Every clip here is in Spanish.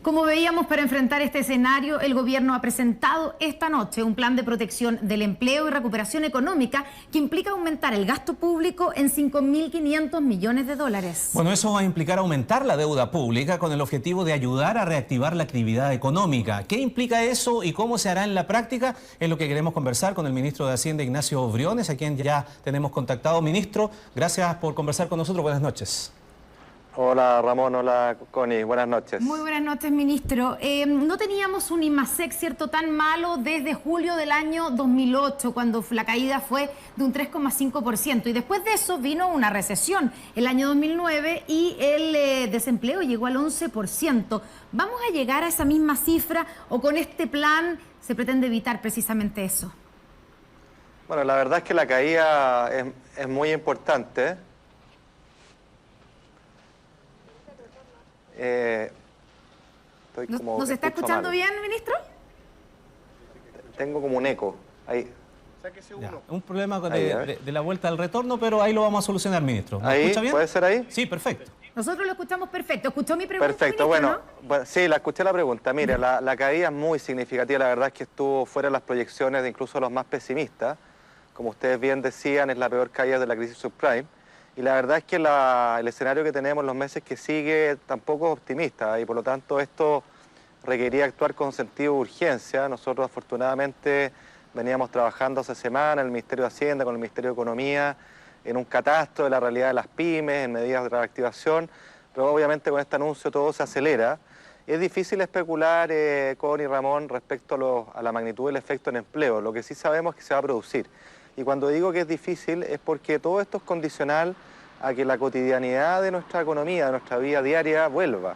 Como veíamos, para enfrentar este escenario, el gobierno ha presentado esta noche un plan de protección del empleo y recuperación económica que implica aumentar el gasto público en 5.500 millones de dólares. Bueno, eso va a implicar aumentar la deuda pública con el objetivo de ayudar a reactivar la actividad económica. ¿Qué implica eso y cómo se hará en la práctica? Es lo que queremos conversar con el ministro de Hacienda, Ignacio Briones, a quien ya tenemos contactado. Ministro, gracias por conversar con nosotros. Buenas noches. Hola Ramón, hola Connie, buenas noches. Muy buenas noches, ministro. No teníamos un IMASEC, ¿cierto?, tan malo desde julio del año 2008, cuando la caída fue de un 3,5%. Y después de eso vino una recesión el año 2009 y el desempleo llegó al 11%. ¿Vamos a llegar a esa misma cifra o con este plan se pretende evitar precisamente eso? Bueno, la verdad es que la caída es muy importante. ¿Nos está escuchando bien, ministro? Tengo como un eco. Ahí. Ya, un problema de la vuelta al retorno, pero ahí lo vamos a solucionar, ministro. ¿Me escucha bien? ¿Puede ser ahí? Sí, perfecto. Nosotros lo escuchamos perfecto. ¿Escuchó mi pregunta, Perfecto, ministro, bueno, sí, la escuché la pregunta. Mire, la caída es muy significativa. La verdad es que estuvo fuera de las proyecciones de incluso los más pesimistas. Como ustedes bien decían, es la peor caída de la crisis subprime. Y la verdad es que el escenario que tenemos en los meses que sigue tampoco es optimista y por lo tanto esto requería actuar con sentido de urgencia. Nosotros afortunadamente veníamos trabajando hace semanas en el Ministerio de Hacienda, con el Ministerio de Economía, en un catastro de la realidad de las pymes, en medidas de reactivación, pero obviamente con este anuncio todo se acelera. Es difícil especular, Connie y Ramón, respecto a la magnitud del efecto en empleo. Lo que sí sabemos es que se va a producir. Y cuando digo que es difícil es porque todo esto es condicional a que la cotidianidad de nuestra economía, de nuestra vida diaria, vuelva.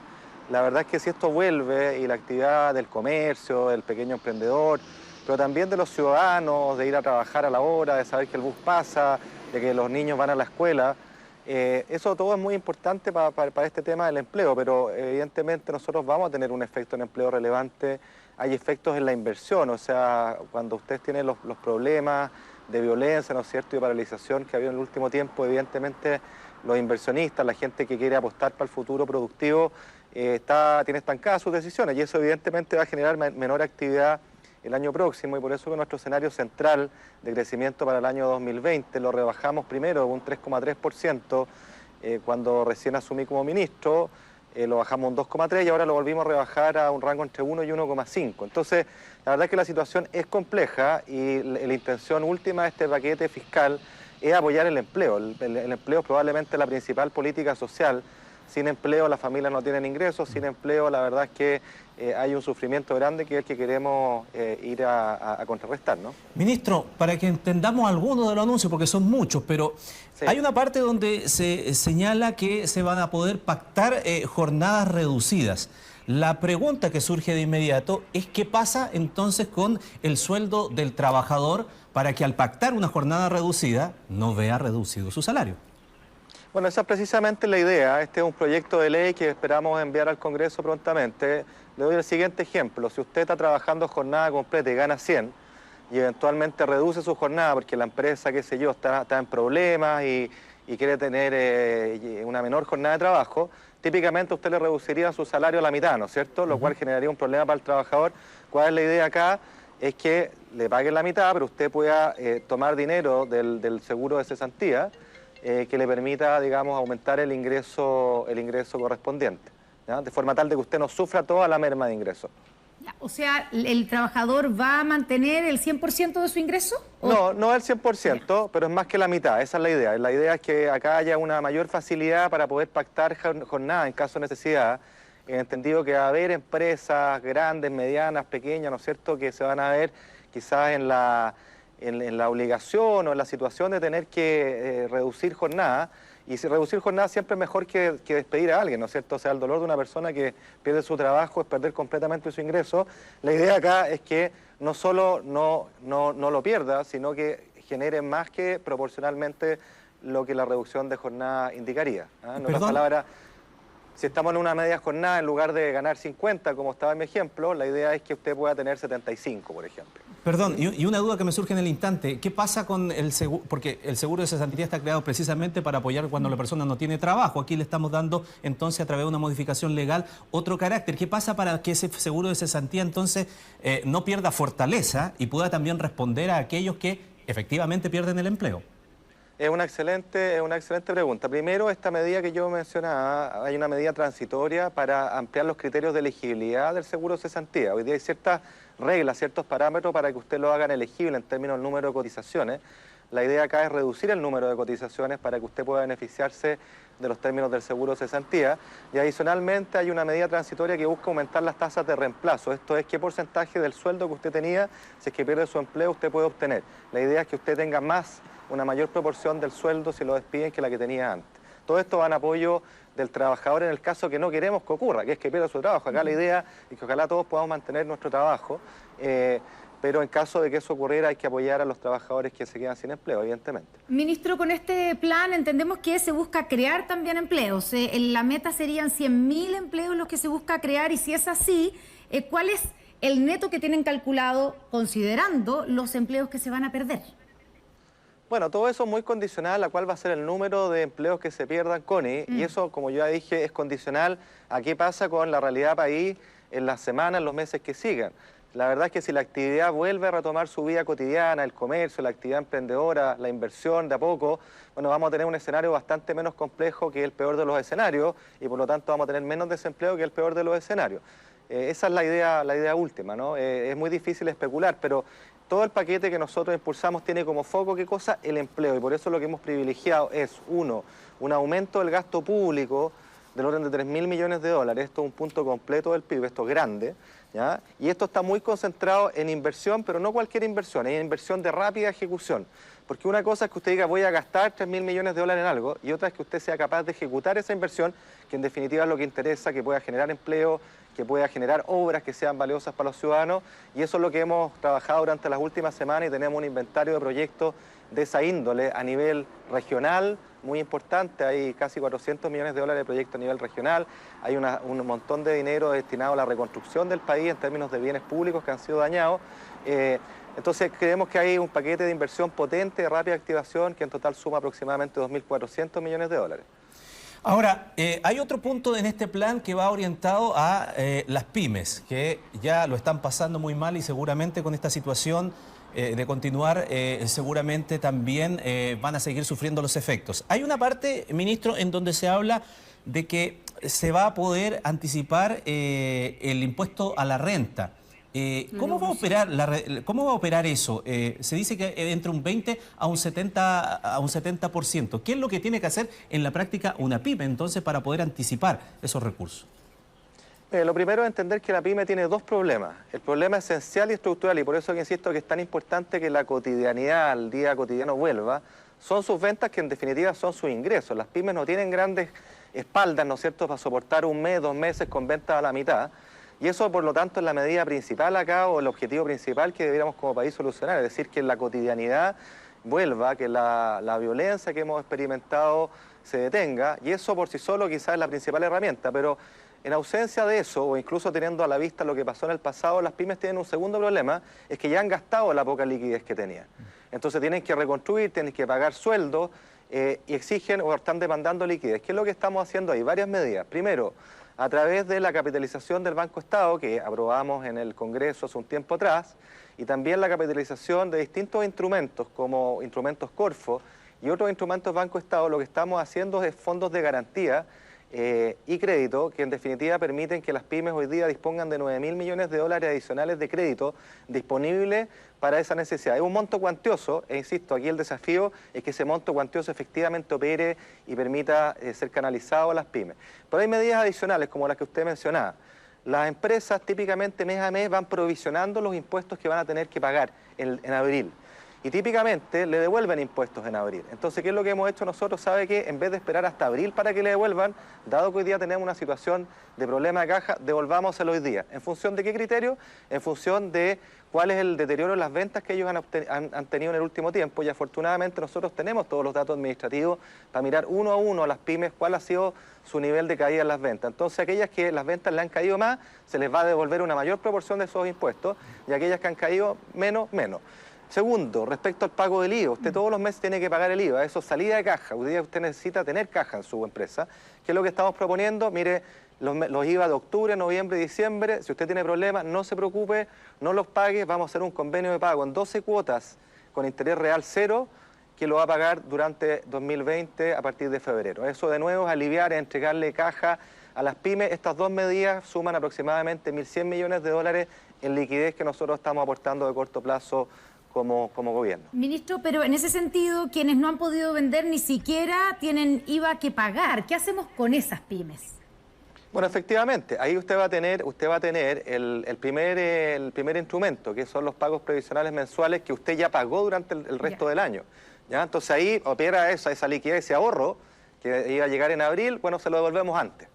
La verdad es que si esto vuelve y la actividad del comercio, del pequeño emprendedor, pero también de los ciudadanos, de ir a trabajar a la hora, de saber que el bus pasa, de que los niños van a la escuela, eso todo es muy importante para este tema del empleo, pero evidentemente nosotros vamos a tener un efecto en empleo relevante. Hay efectos en la inversión, o sea, cuando ustedes tienen los problemas de violencia, ¿no es cierto?, y de paralización que ha habido en el último tiempo, evidentemente los inversionistas, la gente que quiere apostar para el futuro productivo, tiene estancadas sus decisiones y eso evidentemente va a generar menor actividad el año próximo y por eso que nuestro escenario central de crecimiento para el año 2020 lo rebajamos primero un 3,3% cuando recién asumí como ministro, lo bajamos un 2,3% y ahora lo volvimos a rebajar a un rango entre 1 y 1,5%. Entonces, la verdad es que la situación es compleja y la intención última de este paquete fiscal es apoyar el empleo. El empleo es probablemente la principal política social. Sin empleo las familias no tienen ingresos, sin empleo la verdad es que hay un sufrimiento grande que es el que queremos ir a contrarrestar, ¿no? Ministro, para que entendamos algunos de los anuncios, porque son muchos, pero sí, hay una parte donde se señala que se van a poder pactar jornadas reducidas. La pregunta que surge de inmediato es qué pasa entonces con el sueldo del trabajador para que al pactar una jornada reducida no vea reducido su salario. Bueno, esa es precisamente la idea. Este es un proyecto de ley que esperamos enviar al Congreso prontamente. Le doy el siguiente ejemplo. Si usted está trabajando jornada completa y gana 100 y eventualmente reduce su jornada porque la empresa, qué sé yo, está en problemas y quiere tener una menor jornada de trabajo, típicamente usted le reduciría su salario a la mitad, ¿no es cierto? Lo cual generaría un problema para el trabajador. ¿Cuál es la idea acá? Es que le paguen la mitad, pero usted pueda tomar dinero del seguro de cesantía que le permita, digamos, aumentar el ingreso correspondiente, ¿ya? De forma tal de que usted no sufra toda la merma de ingresos. O sea, ¿el trabajador va a mantener el 100% de su ingreso? No el 100%, pero es más que la mitad, esa es la idea. La idea es que acá haya una mayor facilidad para poder pactar jornada en caso de necesidad, en el entendido que va a haber empresas grandes, medianas, pequeñas, ¿no es cierto?, que se van a ver quizás en la obligación o en la situación de tener que reducir jornada, y si reducir jornada siempre es mejor que despedir a alguien, ¿no es cierto? O sea, el dolor de una persona que pierde su trabajo es perder completamente su ingreso. La idea acá es que no solo no lo pierda, sino que genere más que proporcionalmente lo que la reducción de jornada indicaría, ¿ah? En otras palabras, si estamos en una media jornada, en lugar de ganar 50, como estaba en mi ejemplo, la idea es que usted pueda tener 75, por ejemplo. Perdón, y una duda que me surge en el instante, ¿qué pasa con el seguro? Porque el seguro de cesantía está creado precisamente para apoyar cuando la persona no tiene trabajo. Aquí le estamos dando entonces a través de una modificación legal otro carácter. ¿Qué pasa para que ese seguro de cesantía entonces no pierda fortaleza y pueda también responder a aquellos que efectivamente pierden el empleo? Es una excelente pregunta. Primero, esta medida que yo mencionaba, hay una medida transitoria para ampliar los criterios de elegibilidad del seguro de cesantía. Hoy día hay ciertas reglas, ciertos parámetros para que usted lo hagan elegible en términos del número de cotizaciones. La idea acá es reducir el número de cotizaciones para que usted pueda beneficiarse de los términos del seguro de cesantía. Y adicionalmente hay una medida transitoria que busca aumentar las tasas de reemplazo. Esto es qué porcentaje del sueldo que usted tenía, si es que pierde su empleo, usted puede obtener. La idea es que usted tenga una mayor proporción del sueldo si lo despiden que la que tenía antes. Todo esto va en apoyo del trabajador en el caso que no queremos que ocurra, que es que pierda su trabajo. Acá la idea es que ojalá todos podamos mantener nuestro trabajo, pero en caso de que eso ocurriera hay que apoyar a los trabajadores que se quedan sin empleo, evidentemente. Ministro, con este plan entendemos que se busca crear también empleos. La meta serían 100.000 empleos los que se busca crear, y si es así, ¿cuál es el neto que tienen calculado considerando los empleos que se van a perder? Bueno, todo eso es muy condicional a cuál va a ser el número de empleos que se pierdan, Connie, y eso, como ya dije, es condicional a qué pasa con la realidad país en las semanas, en los meses que sigan. La verdad es que si la actividad vuelve a retomar su vida cotidiana, el comercio, la actividad emprendedora, la inversión de a poco, bueno, vamos a tener un escenario bastante menos complejo que el peor de los escenarios y por lo tanto vamos a tener menos desempleo que el peor de los escenarios. Esa es la idea última, ¿no? Es muy difícil especular, pero todo el paquete que nosotros impulsamos tiene como foco, ¿qué cosa? El empleo, y por eso lo que hemos privilegiado es, uno, un aumento del gasto público del orden de 3.000 millones de dólares, esto es un punto completo del PIB, esto es grande, ¿ya? Y esto está muy concentrado en inversión, pero no cualquier inversión, es inversión de rápida ejecución, porque una cosa es que usted diga voy a gastar 3.000 millones de dólares en algo, y otra es que usted sea capaz de ejecutar esa inversión, que en definitiva es lo que interesa, que pueda generar empleo, que pueda generar obras que sean valiosas para los ciudadanos, y eso es lo que hemos trabajado durante las últimas semanas y tenemos un inventario de proyectos de esa índole a nivel regional muy importante. Hay casi 400 millones de dólares de proyectos a nivel regional, hay un montón de dinero destinado a la reconstrucción del país en términos de bienes públicos que han sido dañados. Entonces creemos que hay un paquete de inversión potente de rápida activación que en total suma aproximadamente 2.400 millones de dólares. Ahora, hay otro punto en este plan que va orientado a las pymes, que ya lo están pasando muy mal y seguramente con esta situación de continuar, seguramente también van a seguir sufriendo los efectos. Hay una parte, ministro, en donde se habla de que se va a poder anticipar el impuesto a la renta. ¿Cómo va a operar eso? Se dice que entre un 20 a un 70%. ¿Qué es lo que tiene que hacer en la práctica una pyme entonces para poder anticipar esos recursos? Lo primero es entender que la pyme tiene dos problemas. El problema esencial y estructural, y por eso que insisto que es tan importante que la cotidianidad, el día cotidiano vuelva, son sus ventas, que en definitiva son sus ingresos. Las pymes no tienen grandes espaldas, ¿no es cierto?, para soportar un mes, 2 meses con ventas a la mitad. Y eso, por lo tanto, es la medida principal acá, o el objetivo principal que deberíamos como país solucionar, es decir, que la cotidianidad vuelva, que la violencia que hemos experimentado se detenga, y eso por sí solo quizás es la principal herramienta, pero en ausencia de eso, o incluso teniendo a la vista lo que pasó en el pasado, las pymes tienen un segundo problema, es que ya han gastado la poca liquidez que tenían. Entonces tienen que reconstruir, tienen que pagar sueldos, y exigen o están demandando liquidez. ¿Qué es lo que estamos haciendo ahí? Varias medidas. Primero, a través de la capitalización del Banco Estado, que aprobamos en el Congreso hace un tiempo atrás, y también la capitalización de distintos instrumentos, como instrumentos Corfo y otros instrumentos Banco Estado, lo que estamos haciendo es fondos de garantía y crédito, que en definitiva permiten que las pymes hoy día dispongan de 9.000 millones de dólares adicionales de crédito disponibles para esa necesidad. Es un monto cuantioso, e insisto, aquí el desafío es que ese monto cuantioso efectivamente opere y permita ser canalizado a las pymes. Pero hay medidas adicionales, como las que usted mencionaba. Las empresas típicamente mes a mes van provisionando los impuestos que van a tener que pagar en abril. y típicamente le devuelven impuestos en abril. Entonces, ¿qué es lo que hemos hecho nosotros? Sabe que en vez de esperar hasta abril para que le devuelvan, dado que hoy día tenemos una situación de problema de caja, devolvámoselo hoy día. ¿En función de qué criterio? En función de cuál es el deterioro en las ventas que ellos han tenido en el último tiempo, y afortunadamente nosotros tenemos todos los datos administrativos para mirar uno a uno a las pymes cuál ha sido su nivel de caída en las ventas. Entonces, aquellas que las ventas le han caído más, se les va a devolver una mayor proporción de esos impuestos, y aquellas que han caído menos. Segundo, respecto al pago del IVA, usted todos los meses tiene que pagar el IVA, eso es salida de caja. Hoy día usted necesita tener caja en su empresa. ¿Qué es lo que estamos proponiendo? Mire, los IVA de octubre, noviembre y diciembre, si usted tiene problemas, no se preocupe, no los pague, vamos a hacer un convenio de pago en 12 cuotas con interés real cero, que lo va a pagar durante 2020 a partir de febrero. Eso de nuevo es aliviar, es entregarle caja a las pymes. Estas dos medidas suman aproximadamente 1.100 millones de dólares en liquidez que nosotros estamos aportando de corto plazo como gobierno. Ministro, pero en ese sentido, quienes no han podido vender ni siquiera tienen IVA que pagar. ¿Qué hacemos con esas pymes? Bueno, efectivamente, ahí usted va a tener el primer instrumento, que son los pagos previsionales mensuales que usted ya pagó durante el resto del año. ¿Ya? Entonces ahí opera esa liquidez, ese ahorro que iba a llegar en abril, bueno, se lo devolvemos antes.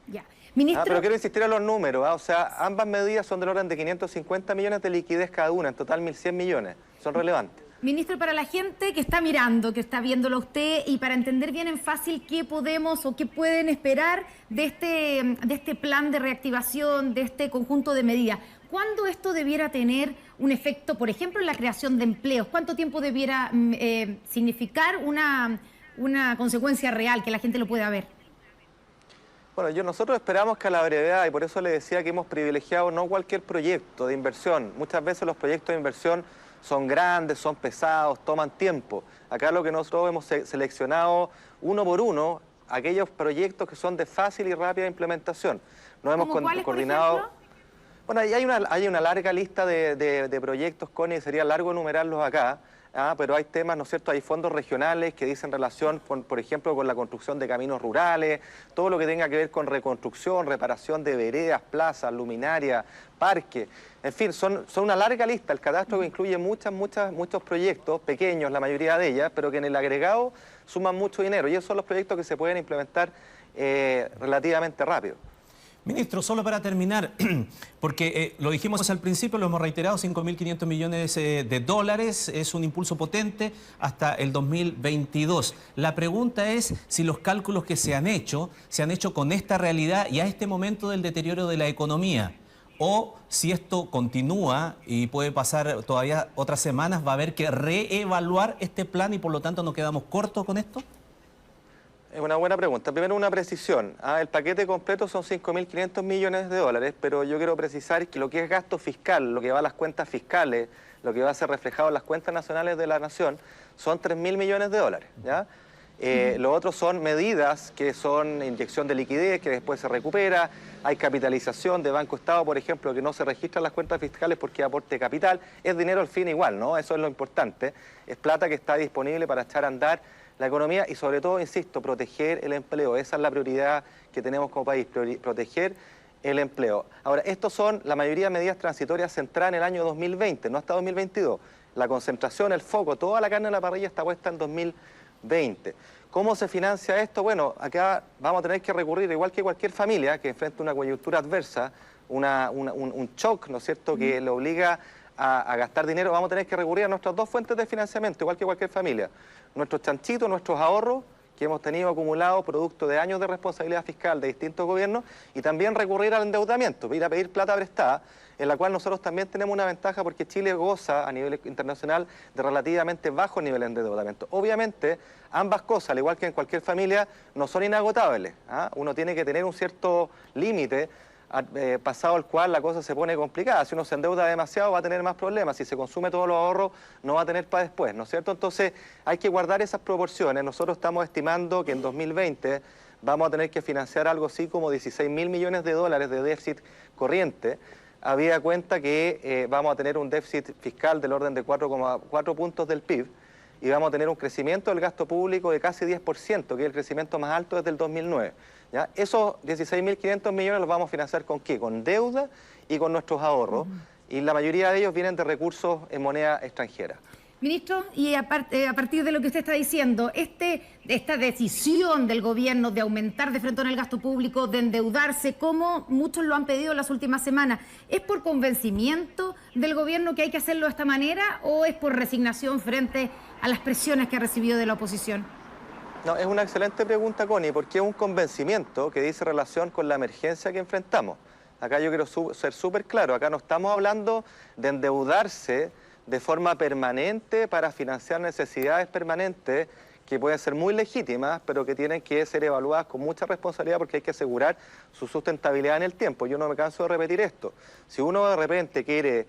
Ya. Ministro... pero quiero insistir en los números, o sea, ambas medidas son del orden de 550 millones de liquidez cada una, en total 1.100 millones, son relevantes. Ministro, para la gente que está mirando, que está viéndolo a usted, y para entender bien en fácil qué podemos o qué pueden esperar de este plan de reactivación, de este conjunto de medidas, ¿cuándo esto debiera tener un efecto, por ejemplo, en la creación de empleos? ¿Cuánto tiempo debiera significar una consecuencia real, que la gente lo pueda ver? Bueno, nosotros esperamos que a la brevedad, y por eso le decía que hemos privilegiado no cualquier proyecto de inversión. Muchas veces los proyectos de inversión son grandes, son pesados, toman tiempo. Acá lo que nosotros hemos seleccionado uno por uno, aquellos proyectos que son de fácil y rápida implementación. Nos hemos coordinado. Bueno, hay una larga lista de proyectos, Connie, sería largo enumerarlos acá. Pero hay temas, ¿no es cierto? Hay fondos regionales que dicen relación, por ejemplo, con la construcción de caminos rurales, todo lo que tenga que ver con reconstrucción, reparación de veredas, plazas, luminarias, parques. En fin, son una larga lista. El catastro que incluye muchos proyectos, pequeños la mayoría de ellas, pero que en el agregado suman mucho dinero. Y esos son los proyectos que se pueden implementar relativamente rápido. Ministro, solo para terminar, porque lo dijimos al principio, lo hemos reiterado, 5.500 millones de dólares, es un impulso potente hasta el 2022. La pregunta es si los cálculos que se han hecho con esta realidad y a este momento del deterioro de la economía, o si esto continúa y puede pasar todavía otras semanas, ¿va a haber que reevaluar este plan y por lo tanto nos quedamos cortos con esto? Es una buena pregunta. Primero, una precisión. El paquete completo son 5.500 millones de dólares, pero yo quiero precisar que lo que es gasto fiscal, lo que va a las cuentas fiscales, lo que va a ser reflejado en las cuentas nacionales de la nación, son 3.000 millones de dólares. ¿Ya? Lo otro son medidas que son inyección de liquidez, que después se recupera. Hay capitalización de Banco Estado, por ejemplo, que no se registra en las cuentas fiscales porque aporte capital. Es dinero al fin igual, ¿no? Eso es lo importante. Es plata que está disponible para echar a andar la economía y sobre todo, insisto, proteger el empleo. Esa es la prioridad que tenemos como país, proteger el empleo. Ahora, estos son la mayoría de medidas transitorias centradas en el año 2020, no hasta 2022. La concentración, el foco, toda la carne en la parrilla está puesta en 2020. ¿Cómo se financia esto? Bueno, acá vamos a tener que recurrir, igual que cualquier familia que enfrenta una coyuntura adversa, un shock, ¿no es cierto?, que le obliga a gastar dinero, vamos a tener que recurrir a nuestras dos fuentes de financiamiento, igual que cualquier familia. Nuestros chanchitos, nuestros ahorros que hemos tenido acumulados producto de años de responsabilidad fiscal de distintos gobiernos, y también recurrir al endeudamiento, ir a pedir plata prestada, en la cual nosotros también tenemos una ventaja porque Chile goza a nivel internacional de relativamente bajos niveles de endeudamiento. Obviamente, ambas cosas, al igual que en cualquier familia, no son inagotables. Uno tiene que tener un cierto límite pasado el cual la cosa se pone complicada. Si uno se endeuda demasiado va a tener más problemas, si se consume todos los ahorros no va a tener para después, ¿no es cierto? Entonces hay que guardar esas proporciones. Nosotros estamos estimando que en 2020 vamos a tener que financiar algo así como 16.000 millones de dólares de déficit corriente, habida cuenta que vamos a tener un déficit fiscal del orden de 4,4 puntos del PIB, y vamos a tener un crecimiento del gasto público de casi 10%, que es el crecimiento más alto desde el 2009. ¿Ya? Esos 16.500 millones los vamos a financiar ¿con qué? Con deuda y con nuestros ahorros, y la mayoría de ellos vienen de recursos en moneda extranjera. Ministro, y a partir de lo que usted está diciendo, esta decisión del gobierno de aumentar de frente el gasto público, de endeudarse, como muchos lo han pedido en las últimas semanas, ¿es por convencimiento del gobierno que hay que hacerlo de esta manera o es por resignación frente a las presiones que ha recibido de la oposición? No, es una excelente pregunta, Connie, porque es un convencimiento que dice relación con la emergencia que enfrentamos. Acá yo quiero ser súper claro, acá no estamos hablando de endeudarse de forma permanente para financiar necesidades permanentes que pueden ser muy legítimas, pero que tienen que ser evaluadas con mucha responsabilidad porque hay que asegurar su sustentabilidad en el tiempo. Yo no me canso de repetir esto. Si uno de repente quiere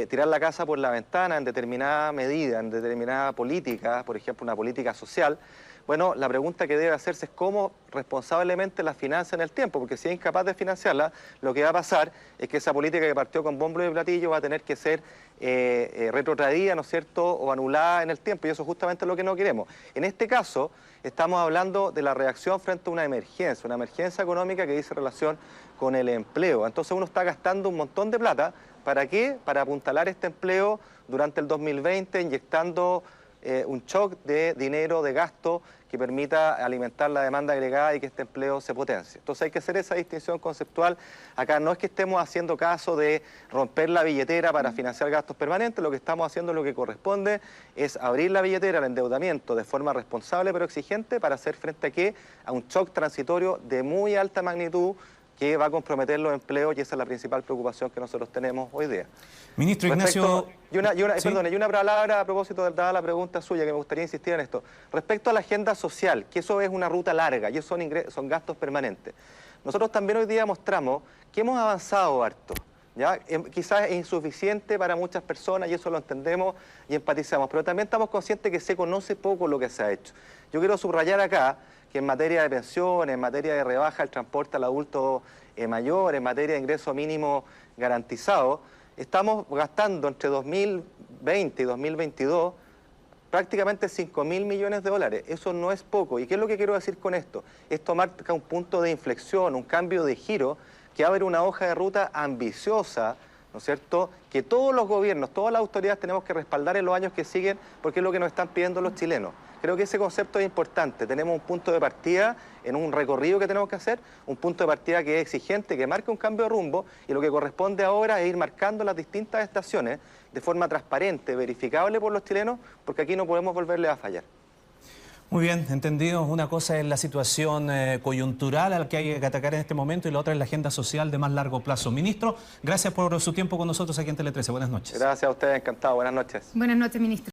tirar la casa por la ventana en determinada medida, en determinada política, por ejemplo una política social, bueno, la pregunta que debe hacerse es cómo responsablemente la financia en el tiempo, porque si es incapaz de financiarla, lo que va a pasar es que esa política que partió con bombo y platillo va a tener que ser retrotraída, ¿no es cierto?, o anulada en el tiempo, y eso es justamente lo que no queremos. En este caso, estamos hablando de la reacción frente a una emergencia económica que dice relación con el empleo. Entonces uno está gastando un montón de plata, ¿para qué? Para apuntalar este empleo durante el 2020, inyectando un shock de dinero, de gasto, que permita alimentar la demanda agregada y que este empleo se potencie. Entonces hay que hacer esa distinción conceptual. Acá no es que estemos haciendo caso de romper la billetera para financiar gastos permanentes, lo que estamos haciendo, lo que corresponde, es abrir la billetera al endeudamiento de forma responsable pero exigente para hacer frente a ¿qué? A un shock transitorio de muy alta magnitud que va a comprometer los empleos, y esa es la principal preocupación que nosotros tenemos hoy día. Ministro Ignacio... ¿Sí? Perdón, y una palabra a propósito de la pregunta suya, que me gustaría insistir en esto. Respecto a la agenda social, que eso es una ruta larga y eso son gastos permanentes. Nosotros también hoy día mostramos que hemos avanzado harto. ¿Ya? Quizás es insuficiente para muchas personas y eso lo entendemos y empatizamos, pero también estamos conscientes que se conoce poco lo que se ha hecho. Yo quiero subrayar acá que en materia de pensiones, en materia de rebaja del transporte al adulto mayor, en materia de ingreso mínimo garantizado, estamos gastando entre 2020 y 2022 prácticamente 5.000 millones de dólares. Eso no es poco. ¿Y qué es lo que quiero decir con esto? Esto marca un punto de inflexión, un cambio de giro que abre una hoja de ruta ambiciosa, ¿no es cierto?, que todos los gobiernos, todas las autoridades tenemos que respaldar en los años que siguen porque es lo que nos están pidiendo los chilenos. Creo que ese concepto es importante. Tenemos un punto de partida en un recorrido que tenemos que hacer, un punto de partida que es exigente, que marca un cambio de rumbo, y lo que corresponde ahora es ir marcando las distintas estaciones de forma transparente, verificable por los chilenos, porque aquí no podemos volverle a fallar. Muy bien, entendido. Una cosa es la situación coyuntural a la que hay que atacar en este momento y la otra es la agenda social de más largo plazo. Ministro, gracias por su tiempo con nosotros aquí en Tele 13. Buenas noches. Gracias a ustedes, encantado. Buenas noches. Buenas noches, ministro.